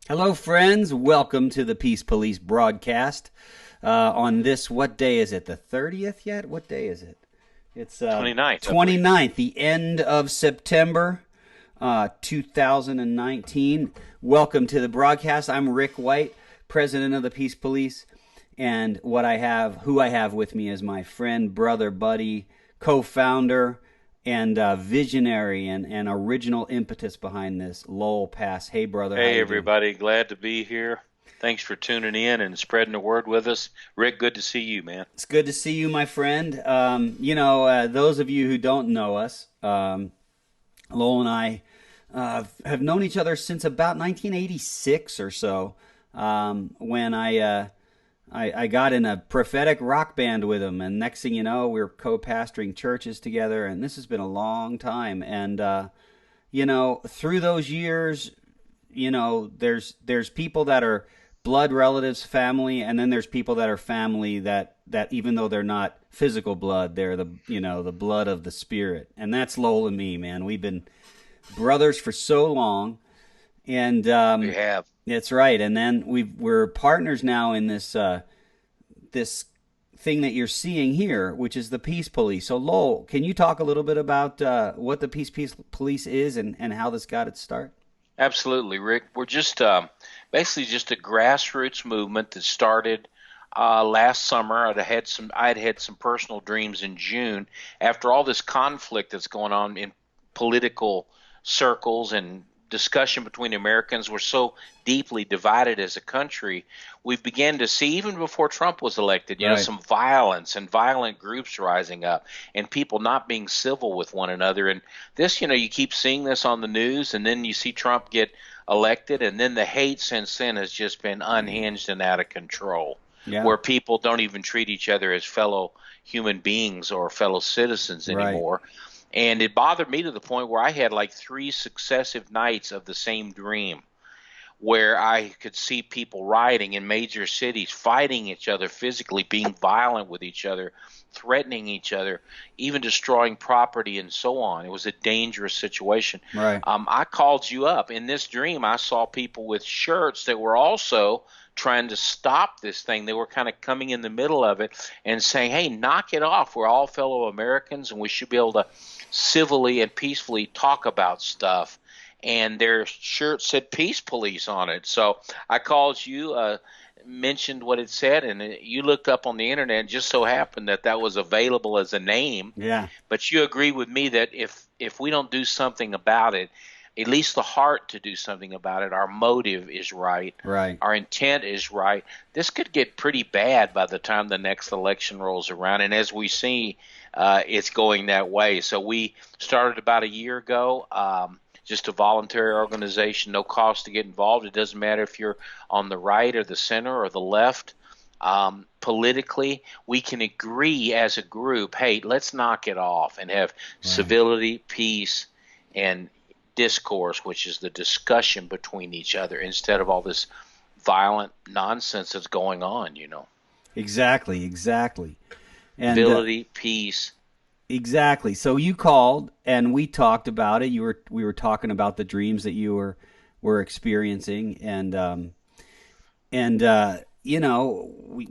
Hello, friends. Welcome to the Peace Police broadcast. On this, what day is it? The 30th yet? What day is it? It's 29th, I believe. 29th, the end of September 2019. Welcome to the broadcast. I'm Rick White, president of the Peace Police. And who I have with me is my friend, brother, buddy, co founder, and visionary and original impetus behind this, Lowell Pass. Hey, brother, how Hey, you doing? everybody. Glad to be here. Thanks for tuning in and spreading the word with us. Rick, good to see you, man. It's good to see you, my friend. Those of you who don't know us, Lowell and I have known each other since about 1986 or so, when I got in a prophetic rock band with him, and next thing you know, we were co-pastoring churches together, and this has been a long time. And through those years, there's people that are blood relatives, family, and then there's people that are family that even though they're not physical blood, they're the blood of the spirit, and that's Lowell and me, man. We've been brothers for so long, and We have. that's right. And then we're partners now in this thing that you're seeing here, which is the Peace Police. So, Lowell, can you talk a little bit about what the Peace Police is and how this got its start? Absolutely, Rick. We're just basically just a grassroots movement that started last summer. I'd had some personal dreams in June after all this conflict that's going on in political circles and discussion between Americans. We're so deeply divided as a country. We began to see, even before Trump was elected, Right. some violence and violent groups rising up and people not being civil with one another. And this, you keep seeing this on the news, and then you see Trump get elected, and then the hate since then has just been unhinged and out of control, Yeah. where people don't even treat each other as fellow human beings or fellow citizens Right. anymore. And it bothered me to the point where I had like three successive nights of the same dream, where I could see people rioting in major cities, fighting each other physically, being violent with each other, threatening each other, even destroying property and so on. It was a dangerous situation. Right. I called you up. In this dream, I saw people with shirts that were also trying to stop this thing. They were kind of coming in the middle of it and saying, hey, knock it off. We're all fellow Americans, and we should be able to civilly and peacefully talk about stuff. And their shirt said Peace Police on it. So I called you, mentioned what it said, and you looked up on the internet, and just so happened that that was available as a name. Yeah. But you agree with me that if we don't do something about it, at least the heart to do something about it, our motive is right, Right. our intent is right, this could get pretty bad by the time the next election rolls around. And as we see, it's going that way. So we started about a year ago, just a voluntary organization, no cost to get involved. It doesn't matter if you're on the right or the center or the left. Politically, we can agree as a group, hey, let's knock it off and have Right. civility, peace, and discourse, which is the discussion between each other instead of all this violent nonsense that's going on. Exactly. Exactly. And Civility, peace. exactly. So you called and we talked about it. We were talking about the dreams that you were experiencing, and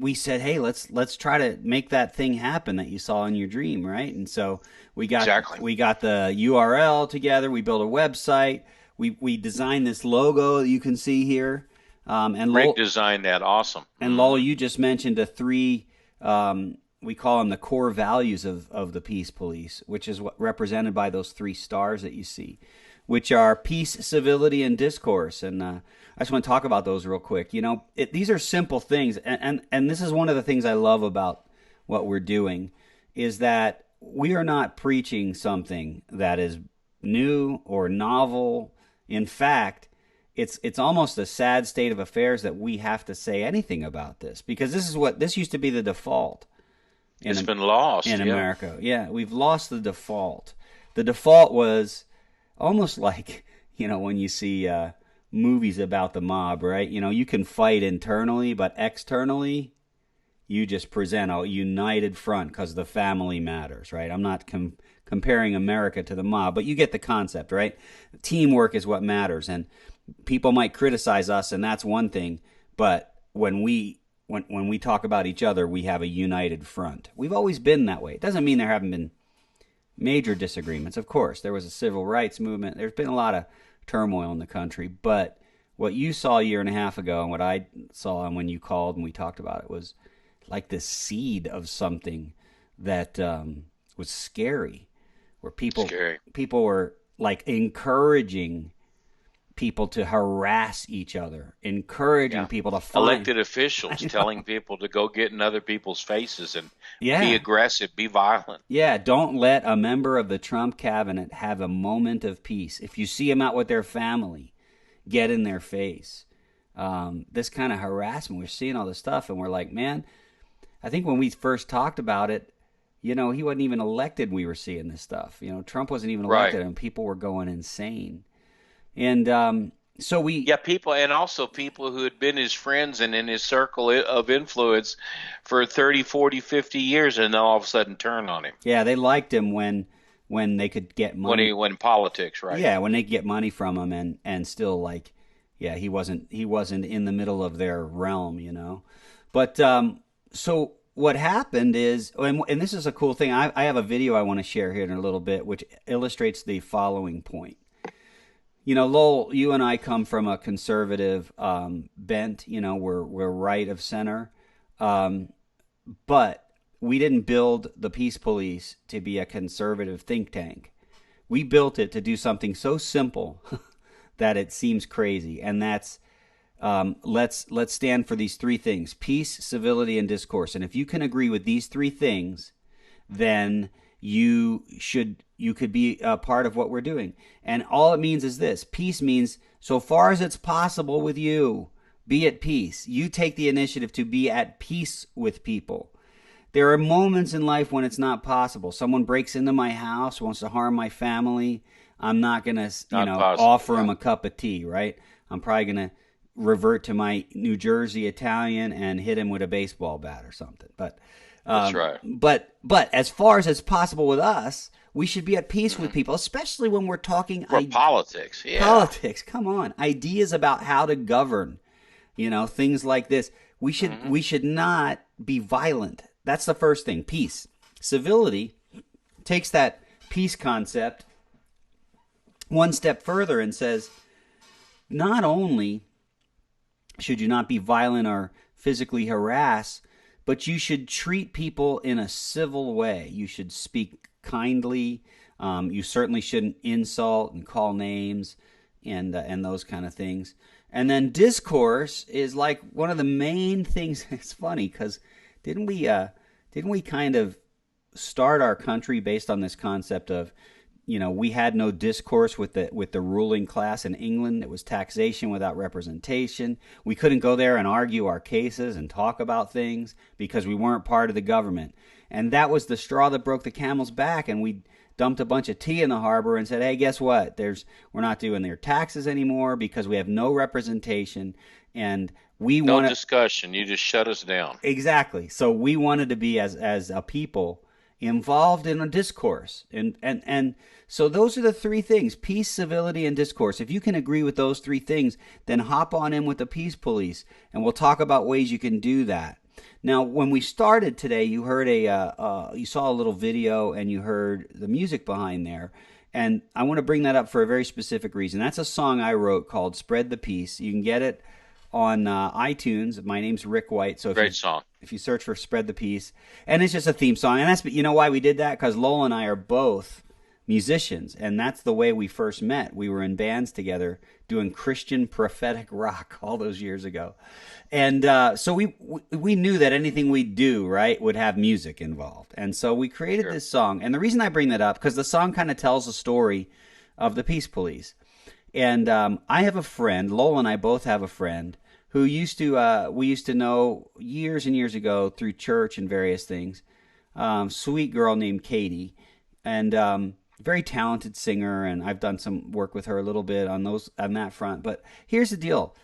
we said, hey, let's try to make that thing happen that you saw in your dream, right? And so we got Exactly. we got the URL together. We built a website. We designed this logo that you can see here. And Rick Lowell, designed that. Awesome. and Lowell, you just mentioned the three. We call them the core values of the Peace Police, which is what represented by those three stars that you see, which are peace, civility, and discourse. And I just want to talk about those real quick. These are simple things, and this is one of the things I love about what we're doing, is that we are not preaching something that is new or novel. In fact, it's almost a sad state of affairs that we have to say anything about this, because this used to be the default It's in been lost. in Yeah. America. Yeah, we've lost the default. The default was almost like, when you see movies about the mob, right? You can fight internally, but externally, you just present a united front because the family matters, right? I'm not comparing America to the mob, but you get the concept, right? Teamwork is what matters, and People might criticize us, and that's one thing, but when we talk about each other, we have a united front. We've always been that way. It doesn't mean there haven't been major disagreements. Of course, there was a civil rights movement. There's been a lot of turmoil in the country, but what you saw a year and a half ago and what I saw and when you called and we talked about it was like the seed of something that was scary, where Scary. people were like encouraging people to harass each other, encouraging Yeah. people to find. Elected officials telling people to go get in other people's faces and be Yeah, aggressive, be violent. yeah. Don't let a member of the Trump cabinet have a moment of peace. If you see them out with their family, get in their face. This kind of harassment, we're seeing all this stuff, and we're like, man, I think when we first talked about it, he wasn't even elected. We were seeing this stuff. Trump wasn't even Right. elected, and people were going insane. And so we, Yeah, people, and also people who had been his friends and in his circle of influence for 30, 40, 50 years, and then all of a sudden turn on him yeah, they liked him when they could get money. when politics, right? Yeah, when they could get money from him, and still like, yeah, he wasn't in the middle of their realm. But so what happened is, and this is a cool thing. I have a video I want to share here in a little bit, which illustrates the following point. Lowell, you and I come from a conservative bent. We're right of center, um, but we didn't build the Peace Police to be a conservative think tank. We built it to do something so simple that it seems crazy, and that's let's stand for these three things: peace, civility, and discourse. And if you can agree with these three things, then you could be a part of what we're doing. And all it means is this: peace means so far as it's possible with you, be at peace. You take the initiative to be at peace with people. There are moments in life when it's not possible. Someone breaks into my house, wants to harm my family. I'm not going to, Not possible. offer Yeah, them a cup of tea, right? I'm probably going to revert to my New Jersey Italian and hit him with a baseball bat or something. But that's right. but as far as it's possible with us, we should be at peace with people, especially when we're talking For politics, yeah. politics. Come on, ideas about how to govern, things like this. We should not be violent. That's the first thing. Peace. Civility takes that peace concept one step further and says, not only should you not be violent or physically harass, but you should treat people in a civil way. You should speak kindly. You certainly shouldn't insult and call names and those kind of things. And then discourse is like one of the main things. It's funny because didn't we kind of start our country based on this concept of, we had no discourse with the ruling class in England. It was taxation without representation. We couldn't go there and argue our cases and talk about things because we weren't part of the government. And that was the straw that broke the camel's back. And we dumped a bunch of tea in the harbor and said, "Hey, guess what? We're not doing their taxes anymore because we have no representation." And we No want to discussion. You just shut us down. exactly. So we wanted to be as a people involved in a discourse, and so those are the three things: peace, civility, and discourse. If you can agree with those three things, then hop on in with the Peace Police, and we'll talk about ways you can do that. Now, when we started today, you heard you saw a little video, and you heard the music behind there, and I want to bring that up for a very specific reason. That's a song I wrote called "Spread the Peace." You can get it on iTunes. My name's Rick White, so Great song. if you search for "Spread the Peace," and it's just a theme song, and that's why we did that, because Lowell and I are both musicians, and that's the way we first met. We were in bands together doing Christian prophetic rock all those years ago, and so we knew that anything we do right would have music involved, and so we created Sure. this song. And the reason I bring that up, because the song kind of tells the story of the Peace Police. And I have a friend, Lowell and I both have a friend who we used to know years and years ago through church and various things. Sweet girl named Katie, and very talented singer. And I've done some work with her a little bit on that front. But here's the deal.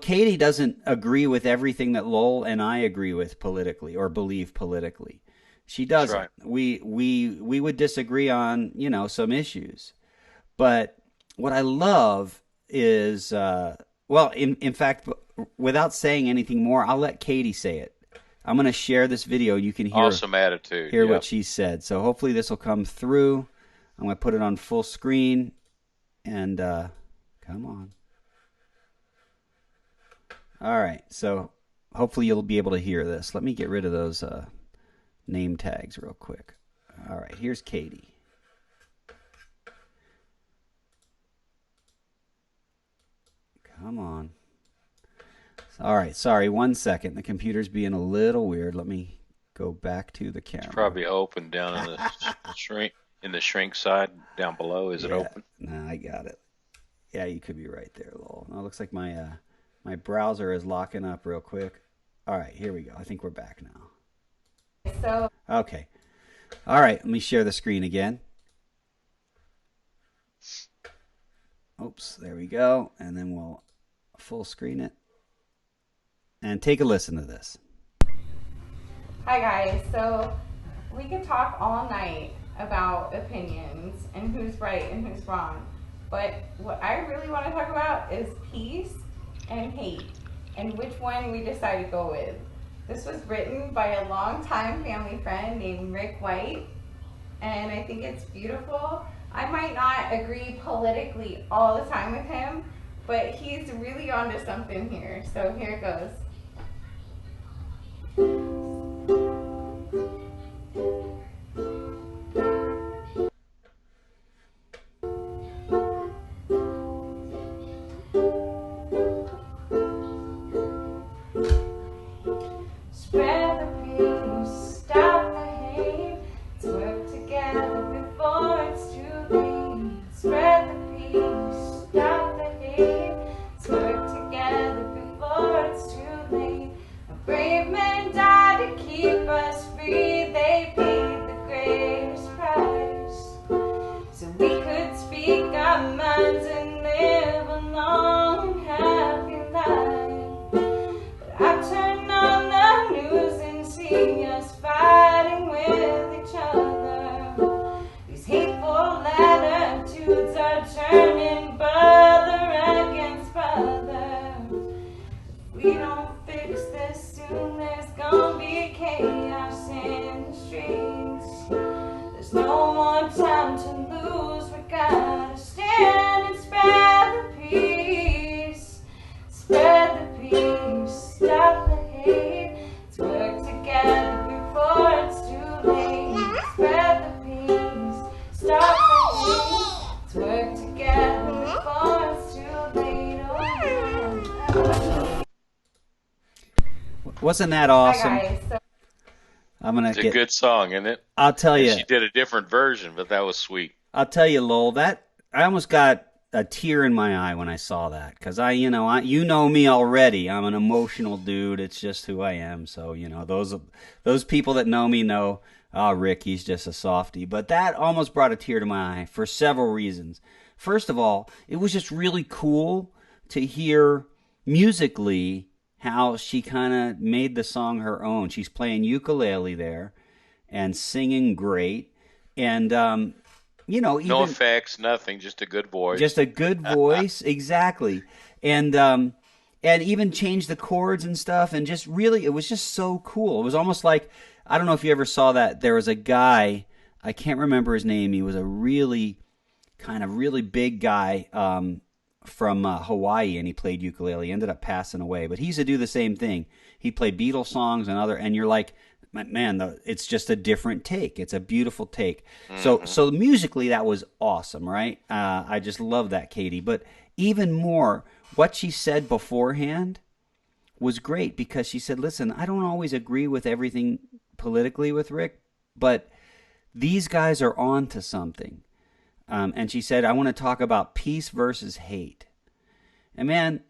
Katie doesn't agree with everything that Lowell and I agree with politically or believe politically. She That's doesn't. right. We would disagree on, some issues. But what I love is, well, in fact, without saying anything more, I'll let Katie say it. I'm going to share this video. You can Awesome attitude. hear what Yep. she said. So hopefully this will come through. I'm going to put it on full screen and come on. All right. So hopefully you'll be able to hear this. Let me get rid of those name tags real quick. All right. Here's Katie. Come on. All right. Sorry. 1 second. The computer's being a little weird. Let me go back to the It's camera. probably open down in the shrink side down below. Is it Yeah. open? No, I got it. Yeah, you could be right there, Lowell. No, it looks like my browser is locking up real quick. All right, here we go. I think we're back now. Okay. All right, let me share the screen again. Oops, there we go. And then we'll full screen it. And take a listen to this. Hi guys, so we could talk all night about opinions and who's right and who's wrong, but what I really want to talk about is peace and hate and which one we decide to go with. This was written by a longtime family friend named Rick White, and I think it's beautiful. I might not agree politically all the time with him, but he's really onto something here, so here it goes. Spread the peace, stop the hate. Let's work together before it's too late. Spread the peace, stop the hate. Let's work together before it's too late. A brave men died to keep us free. They paid the greatest price, so we could speak our minds and live a long and happy life. But I turn on the news and see us fighting with each other. These hateful attitudes are turning brother against brother. If we don't fix this soon, there's gonna be chaos in the streets. There's no more time to lose. We gotta stand and spread the peace. Spread the peace, stop the hate. Let's work together before it's too late. Spread the peace, stop the hate. Let's work together before it's too late. Oh, Wasn't that hi awesome? guys. So I'm gonna It's a get. good song, isn't it? I'll tell And you. she did a different version, but that was sweet. I'll tell you, Lowell. That I almost got a tear in my eye when I saw that because you know me already. I'm an emotional dude. It's just who I am. So those people that know me know. Oh, Rick, he's just a softie. But that almost brought a tear to my eye for several reasons. First of all, it was just really cool to hear musically how she kind of made the song her own. She's playing ukulele there and singing great. And, No even effects, nothing, just a good just voice. a good voice, exactly. And even changed the chords and stuff. And just really, it was just so cool. It was almost like, I don't know if you ever saw that. There was a guy, I can't remember his name. He was a really big guy from Hawaii, and he played ukulele. He ended up passing away, but he used to do the same thing. He played Beatles songs and you're like, man, it's just a different take. It's a beautiful take. So musically, that was awesome, right? I just love that, Katie. But even more, what she said beforehand was great because she said, listen, I don't always agree with everything politically with Rick, but these guys are on to something. And she said, I want to talk about peace versus hate. And man,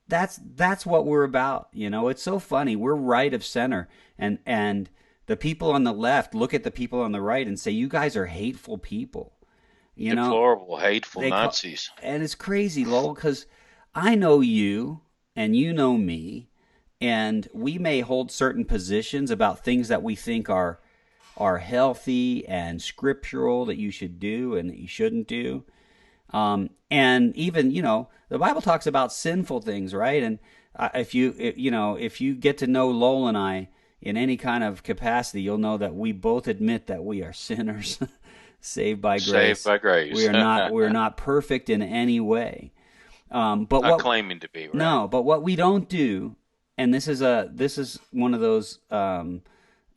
that's what we're about. It's so funny. We're right of center, and the people on the left look at the people on the right and say, you guys are hateful people. You know, Deplorable, hateful they call, Nazis. and it's crazy, Lowell, because I know you and you know me, and we may hold certain positions about things that we think are healthy and scriptural that you should do and that you shouldn't do. And even, the Bible talks about sinful things, right? And if you get to know Lowell and I in any kind of capacity, you'll know that we both admit that we are sinners, saved by Saved grace. by grace. We're not perfect in any way. But Not claiming to be, right? No, but what we don't do, and this is one of those kind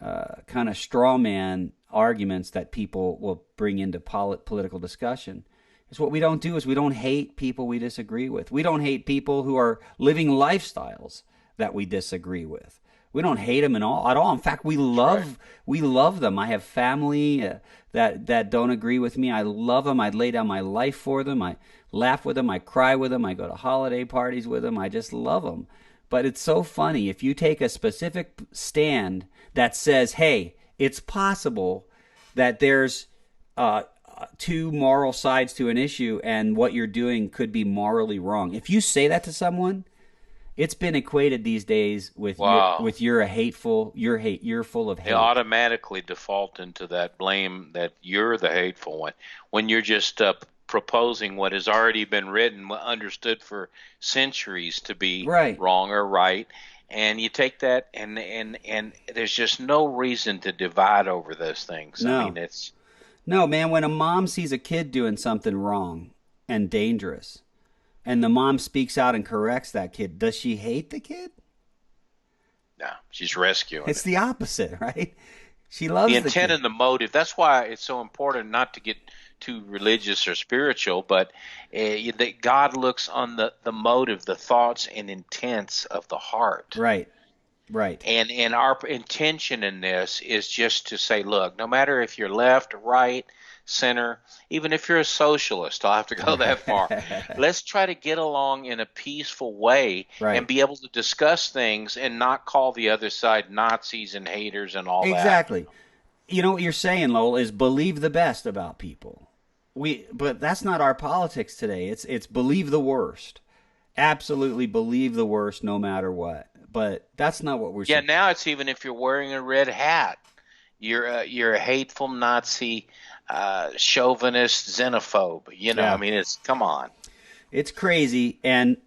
of straw man arguments that people will bring into political discussion. Is what we don't do is we don't hate people we disagree with. We don't hate people who are living lifestyles that we disagree with. We don't hate them at all. In fact, we love them. I have family that don't agree with me. I love them. I'd lay down my life for them. I laugh with them. I cry with them. I go to holiday parties with them. I just love them. But it's so funny. If you take a specific stand that says, hey, it's possible that there's two moral sides to an issue and what you're doing could be morally wrong. If you say that to someone, it's been equated these days with you're a hateful, you're full of hate. They automatically default into that blame that you're the hateful one when you're just proposing what has already been written, understood for centuries to be wrong or right. And you take that and there's just no reason to divide over those things. No. I mean, No, man, when a mom sees a kid doing something wrong and dangerous, and the mom speaks out and corrects that kid, does she hate the kid? No, she's rescuing It's it. the opposite, right? She loves The the intent kid. and the motive. That's why it's so important not to get too religious or spiritual, but that God looks on the motive, the thoughts and intents of the heart. Right. And our intention in this is just to say, look, no matter if you're left, right, center, even if you're a socialist, I'll have to go that far. Let's try to get along in a peaceful way and be able to discuss things and not call the other side Nazis and haters and all that. Exactly. You know what you're saying, Lowell, is believe the best about people. But that's not our politics today. It's believe the worst. Absolutely believe the worst no matter what. But that's not what we're saying. Yeah, now it's even if you're wearing a red hat, you're a hateful Nazi, chauvinist, xenophobe. I mean, come on. It's crazy, and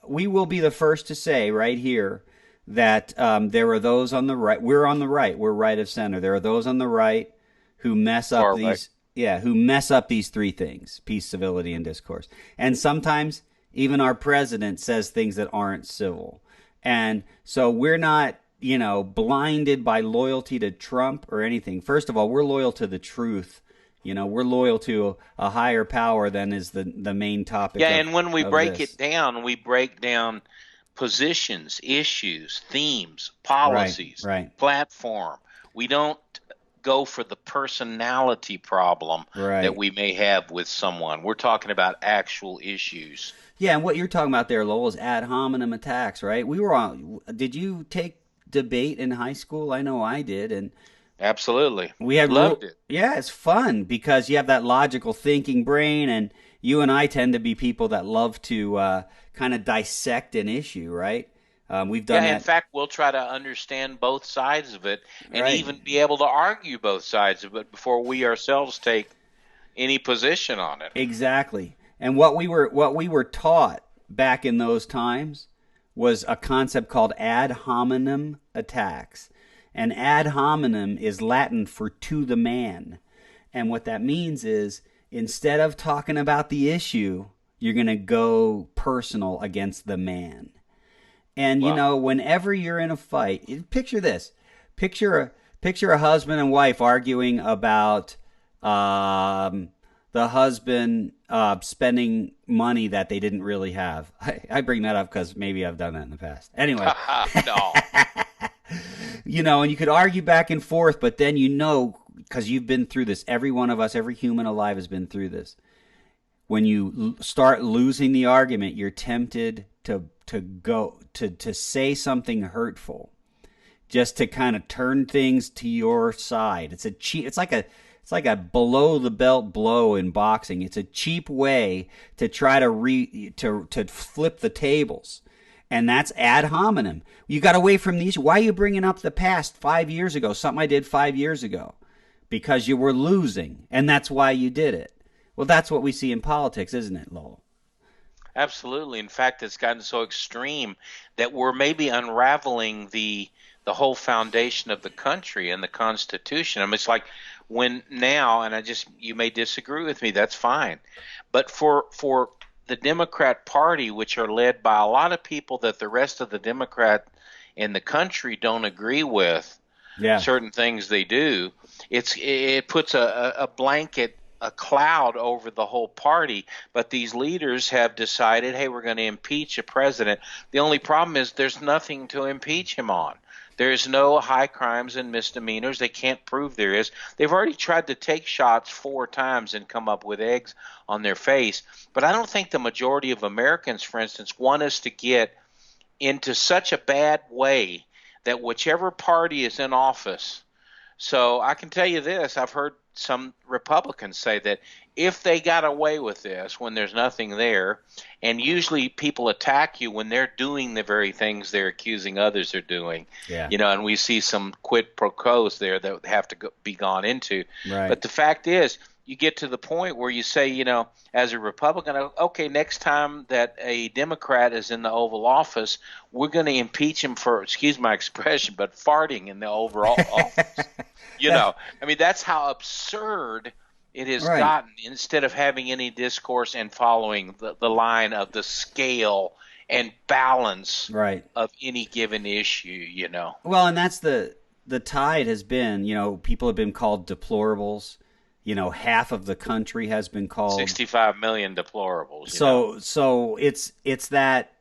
we will be the first to say right here that there are those on the right. We're on the right. We're right of center. There are those on the right who mess up these three things: peace, civility, and discourse. And sometimes even our president says things that aren't civil. And so we're not, blinded by loyalty to Trump or anything. First of all, we're loyal to the truth. We're loyal to a higher power than is the main topic. Yeah, and when we break it down, we break down positions, issues, themes, policies, platform. We don't go for the personality problem that we may have with someone. We're talking about actual issues. Yeah, and what you're talking about there, Lowell, is ad hominem attacks, right? Did you take debate in high school? I know I did, and absolutely, we had loved it. Yeah, it's fun because you have that logical thinking brain, and you and I tend to be people that love to kind of dissect an issue, right? We've done that. In fact, we'll try to understand both sides of it, and even be able to argue both sides of it before we ourselves take any position on it. Exactly. And what we were taught back in those times was a concept called ad hominem attacks. And ad hominem is Latin for to the man. And what that means is instead of talking about the issue, you're going to go personal against the man. And whenever you're in a fight, picture this. Picture a husband and wife arguing about the husband spending money that they didn't really have. I bring that up because maybe I've done that in the past. Anyway. No. And you could argue back and forth, but then because you've been through this, every one of us, every human alive has been through this. When you start losing the argument, you're tempted to say something hurtful, just to kind of turn things to your side. It's like a below the belt blow in boxing. It's a cheap way to try to flip the tables. And that's ad hominem. You got away from these. Why are you bringing up the past 5 years ago? Something I did 5 years ago. Because you were losing. And that's why you did it. Well, that's what we see in politics, isn't it, Lowell? Absolutely. In fact, it's gotten so extreme that we're maybe unraveling the whole foundation of the country and the Constitution. I mean, it's like when now, and you may disagree with me, that's fine, but for the Democrat Party, which are led by a lot of people that the rest of the Democrat in the country don't agree with, Yeah. certain things they do, it puts a blanket, a cloud over the whole party. But these leaders have decided, hey, we're going to impeach a president. The only problem is there's nothing to impeach him on. There's no high crimes and misdemeanors. They can't prove there is. They've already tried to take shots 4 times and come up with eggs on their face. But I don't think the majority of Americans, for instance, want us to get into such a bad way that whichever party is in office. So I can tell you this, I've heard some Republicans say that if they got away with this when there's nothing there, and usually people attack you when they're doing the very things they're accusing others of doing, Yeah. and we see some quid pro quos there that have to be gone into. Right. But the fact is, you get to the point where you say, as a Republican, okay, next time that a Democrat is in the Oval Office, we're going to impeach him for, excuse my expression, but farting in the Oval Office. I mean, that's how absurd it has Right. gotten, instead of having any discourse and following the line of the scale and balance Right. of any given issue. Well, and that's the tide has been, people have been called deplorables. Half of the country has been called 65 million deplorables. So it's that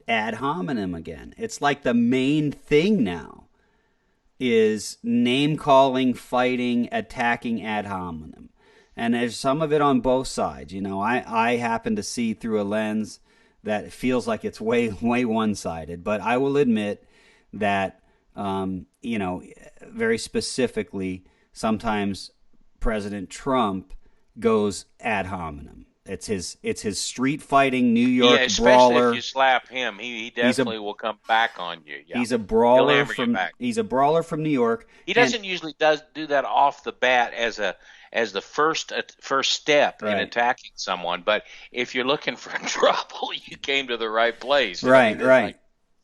ad hominem again. It's like the main thing now is name calling, fighting, attacking ad hominem. And there's some of it on both sides. I happen to see through a lens that feels like it's way one-sided, but I will admit that very specifically sometimes President Trump goes ad hominem. It's his street fighting New York especially brawler. if you slap him, he definitely will come back on you. Yeah. He's a brawler He'll hammer you back. He's a brawler from New York. He doesn't usually do that off the bat as the first step in Right. attacking someone. But if you're looking for trouble, you came to the right place. Right.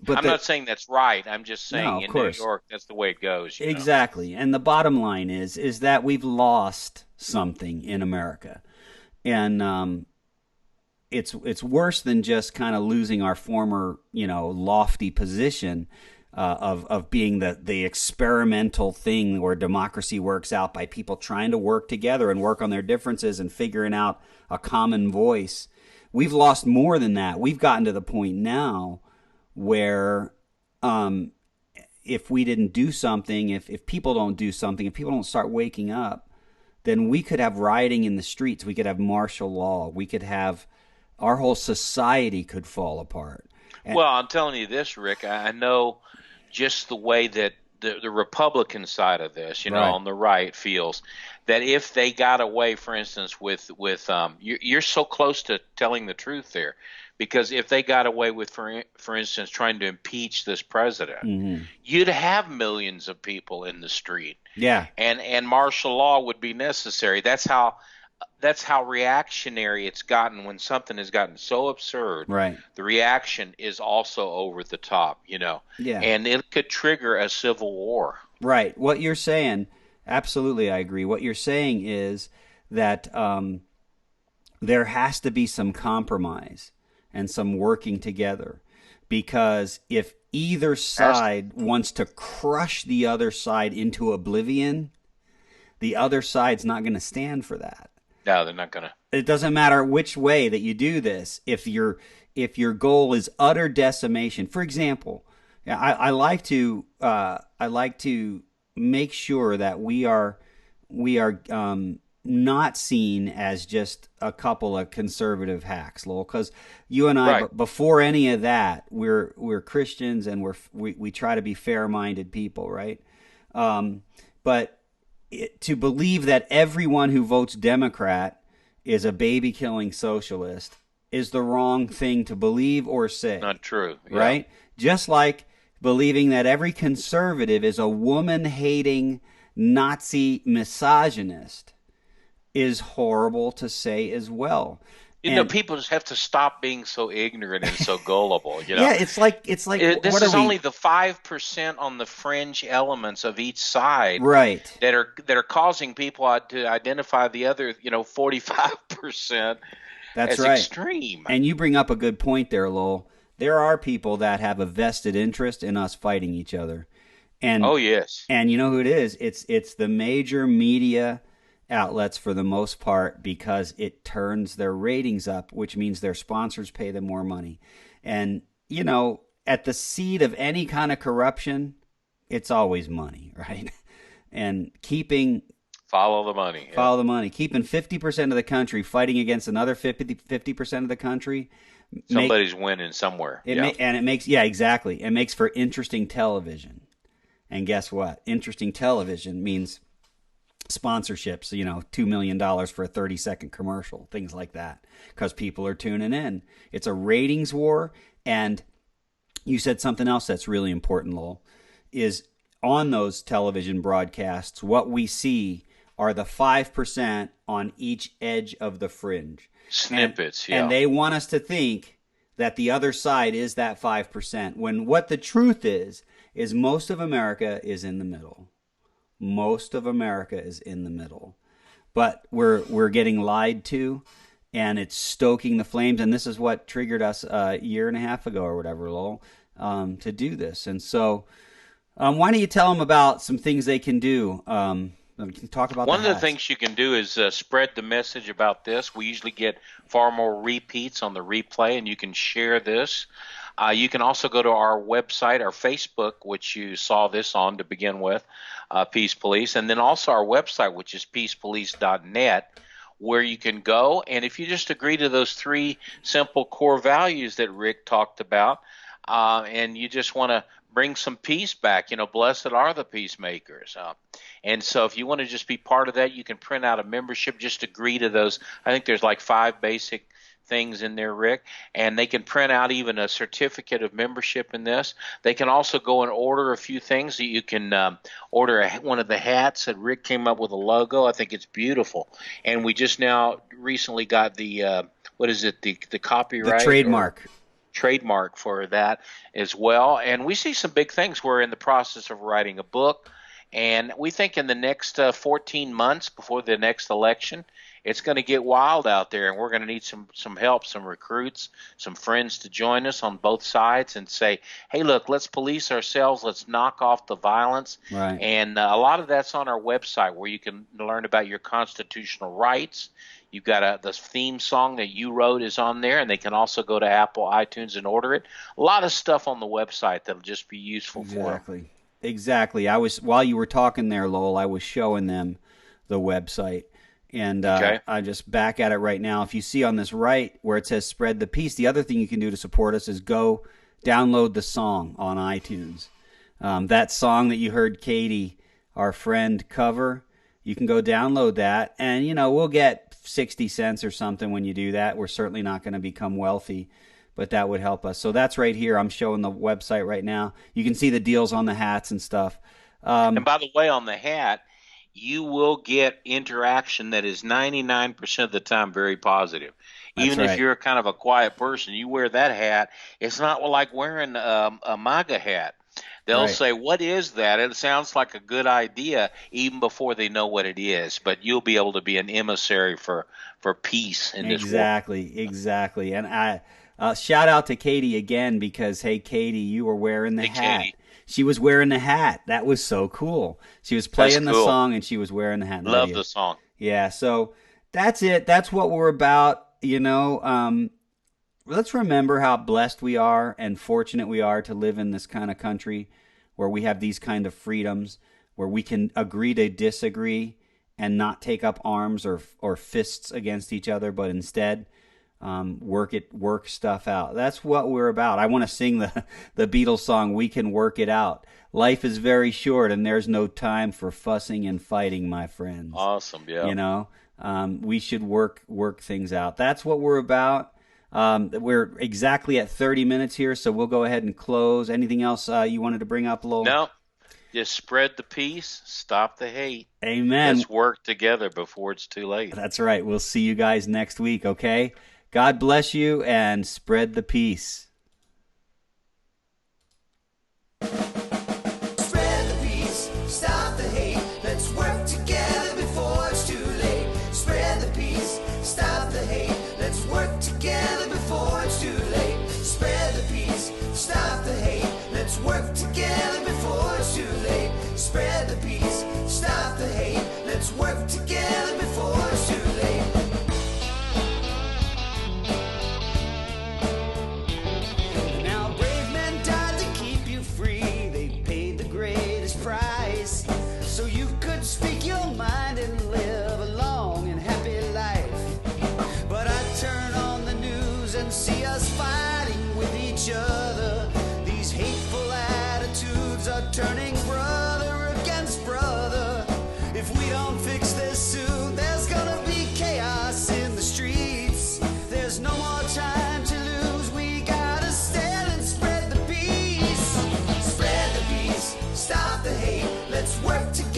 But I'm not saying that's right. I'm just saying No, of in course. New York, that's the way it goes. Exactly. And the bottom line is that we've lost something in America. And it's worse than just kind of losing our former, lofty position of being the experimental thing where democracy works out by people trying to work together and work on their differences and figuring out a common voice. We've lost more than that. We've gotten to the point now where if we didn't do something, if people don't do something, if people don't start waking up, then we could have rioting in the streets. We could have martial law. We could have our whole society could fall apart. Well, I'm telling you this, Rick. I know just the way that the Republican side of this, Right. on the right, feels that if they got away, for instance, with you're so close to telling the truth there, because if they got away with, for instance, trying to impeach this president, you'd have millions of people in the street. Yeah. And martial law would be necessary. That's how reactionary it's gotten when something has gotten so absurd. Right. The reaction is also over the top, Yeah. And it could trigger a civil war. Right. What you're saying, absolutely, I agree. What you're saying is that there has to be some compromise and some working together, because if either side wants to crush the other side into oblivion, the other side's not going to stand for that. No, they're not going to. It doesn't matter which way that you do this. If your goal is utter decimation, for example, I like to make sure that we are not seen as just a couple of conservative hacks, Lowell, because you and I, Right. before any of that, we're Christians and we try to be fair-minded people, right? But to believe that everyone who votes Democrat is a baby-killing socialist is the wrong thing to believe or say. Not true. Yeah. Right? Just like believing that every conservative is a woman-hating Nazi misogynist is horrible to say as well. And People just have to stop being so ignorant and so gullible. yeah, it's like This what are is we? only the 5% on the fringe elements of each side Right. that are causing people to identify the other, 45% That's as right. extreme. And you bring up a good point there, Lowell. There are people that have a vested interest in us fighting each other. And Oh, yes. and you know who it is? It's the major media outlets for the most part because it turns their ratings up, which means their sponsors pay them more money. And at the seed of any kind of corruption, it's always money, right? And Follow the money. Yeah. follow the money, keeping 50% of the country fighting against another 50% of the country make Somebody's winning somewhere. it Yeah. and it makes, yeah, exactly. It makes for interesting television. And guess what? Interesting television means sponsorships, $2 million for a 30-second commercial, things like that, because people are tuning in. It's a ratings war. And you said something else that's really important, Lowell, is on those television broadcasts, what we see are the 5% on each edge of the fringe. Snippets, yeah. And they want us to think that the other side is that 5%, when what the truth is most of America is in the middle. Most of America is in the middle. But we're getting lied to, and it's stoking the flames. And this is what triggered us a year and a half ago or whatever, Lowell, to do this. And so why don't you tell them about some things they can do? We can talk about One the of the hats. things you can do is spread the message about this. We usually get far more repeats on the replay, and you can share this. You can also go to our website, our Facebook, which you saw this on to begin with, Peace Police, and then also our website, which is peacepolice.net, where you can go. And if you just agree to those 3 simple core values that Rick talked about, and you just want to bring some peace back, blessed are the peacemakers. And so if you want to just be part of that, you can print out a membership, just agree to those. I think there's like 5 basic things in there, Rick, and they can print out even a certificate of membership in this. They can also go and order a few things. You can order one of the hats that Rick came up with a logo. I think it's beautiful. And we just now recently got the the copyright, The trademark for that as well. And we see some big things. We're in the process of writing a book, and we think in the next 14 months before the next election, it's going to get wild out there, and we're going to need some help, some recruits, some friends to join us on both sides and say, hey, look, let's police ourselves. Let's knock off the violence. Right. And a lot of that's on our website, where you can learn about your constitutional rights. You've got the theme song that you wrote is on there, and they can also go to Apple iTunes and order it. A lot of stuff on the website that'll just be useful for them. Exactly. While you were talking there, Lowell, I was showing them the website. And Okay. I just back at it right now. If you see on this right where it says spread the peace, the other thing you can do to support us is go download the song on iTunes. That song that you heard Katie, our friend, cover, you can go download that. And, we'll get 60 cents or something when you do that. We're certainly not going to become wealthy, but that would help us. So that's right here. I'm showing the website right now. You can see the deals on the hats and stuff. And by the way, on the hat, you will get interaction that is 99% of the time very positive. That's Even right. if you're kind of a quiet person, you wear that hat, it's not like wearing a MAGA hat. They'll Right. say, what is that? It sounds like a good idea even before they know what it is. But you'll be able to be an emissary for peace in this world. Exactly. And I shout out to Katie again because, hey, Katie, you were wearing the Hey, hat. Katie. She was wearing the hat. That was so cool. She was playing the cool. song and she was wearing the hat. Love the song. Yeah, so that's it. That's what we're about. Let's remember how blessed we are and fortunate we are to live in this kind of country where we have these kind of freedoms, where we can agree to disagree and not take up arms or fists against each other, but instead work stuff out. That's what we're about. I want to sing the Beatles song, "We Can Work It Out." Life is very short, and there's no time for fussing and fighting, my friends. Awesome, yeah. We should work things out. That's what we're about. We're exactly at 30 minutes here, so we'll go ahead and close. Anything else you wanted to bring up, Lowell? No, Just spread the peace, stop the hate. Amen. Let's work together before it's too late. That's right. We'll see you guys next week, okay? God bless you and spread the peace. Spread the peace, stop the hate. Let's work together before it's too late. Spread the peace, stop the hate. Let's work together before it's too late. Spread the peace, stop the hate. Let's work together before it's too late. Spread the peace, stop the hate. Let's work together before it's too late. Now brave men died to keep you free. They paid the greatest price so you could speak your mind and live a long and happy life. But I turn on the news and see us fighting with each other. These hateful attitudes are turning brother against brother. If we don't fix this soon, there's gonna be chaos in the streets. There's no more time to lose. We gotta stand and spread the peace. Spread the peace, stop the hate. Let's work together